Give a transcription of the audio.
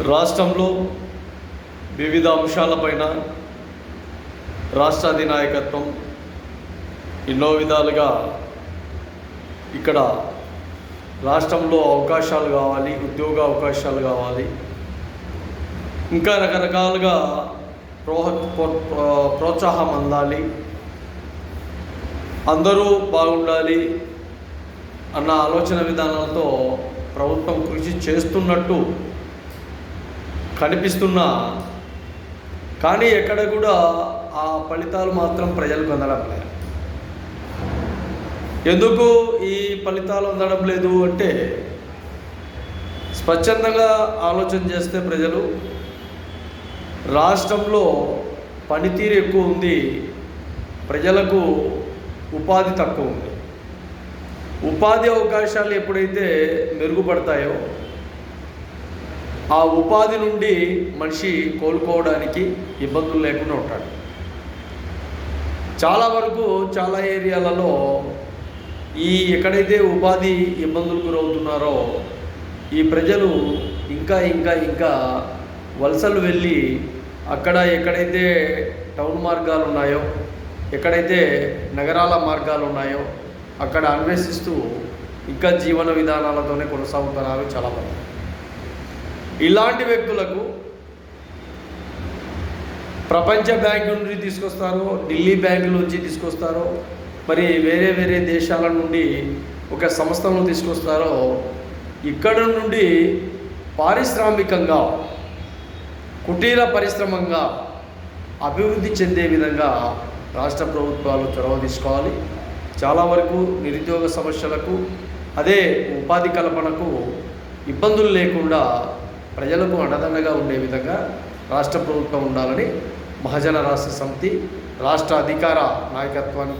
రాష్ట్రంలో వివిధ అంశాలపైన రాష్ట్ర అధినాయకత్వం ఎన్నో విధాలుగా ఇక్కడ రాష్ట్రంలో అవకాశాలు కావాలి, ఉద్యోగ అవకాశాలు కావాలి, ఇంకా రకరకాలుగా ప్రోత్సాహం అందాలి, అందరూ బాగుండాలి అన్న ఆలోచన విధానాలతో ప్రభుత్వం కృషి చేస్తున్నట్టు కనిపిస్తున్నా కానీ ఎక్కడ కూడా ఆ ఫలితాలు మాత్రం ప్రజలకు అందడం లేదు. ఎందుకు ఈ ఫలితాలు అందడం లేదు అంటే, స్వచ్ఛందంగా ఆలోచన చేస్తే ప్రజలు రాష్ట్రంలో పనితీరు ఎక్కువ ఉంది, ప్రజలకు ఉపాధి తక్కువ ఉంది. ఉపాధి అవకాశాలు ఎప్పుడైతే మెరుగుపడతాయో ఆ ఉపాధి నుండి మనిషి కోలుకోవడానికి ఇబ్బందులు లేకుండా ఉంటాడు. చాలా వరకు చాలా ఏరియాలలో ఎక్కడైతే ఉపాధి ఇబ్బందులు గురవుతున్నారో ఈ ప్రజలు ఇంకా వలసలు వెళ్ళి అక్కడ ఎక్కడైతే టౌన్ మార్గాలు ఉన్నాయో, ఎక్కడైతే నగరాల మార్గాలు ఉన్నాయో అక్కడ అన్వేషిస్తూ ఇంకా జీవన విధానాలతోనే కొనసాగుతున్నారు చాలామంది. ఇలాంటి వ్యక్తులకు ప్రపంచ బ్యాంకు నుండి తీసుకొస్తారో, ఢిల్లీ బ్యాంకు నుంచి తీసుకొస్తారో, మరి వేరే వేరే దేశాల నుండి ఒక సంస్థలను తీసుకొస్తారో, ఇక్కడ నుండి పారిశ్రామికంగా కుటీర పరిశ్రమంగా అభివృద్ధి చెందే విధంగా రాష్ట్ర ప్రభుత్వాలు చొరవ తీసుకోవాలి. చాలా వరకు నిరుద్యోగ సమస్యలకు, అదే ఉపాధి కల్పనకు ఇబ్బందులు లేకుండా ప్రజలకు అండదండగా ఉండే విధంగా రాష్ట్ర ప్రభుత్వం ఉండాలని మహాజన రాష్ట్ర సమితి రాష్ట్ర అధికార నాయకత్వానికి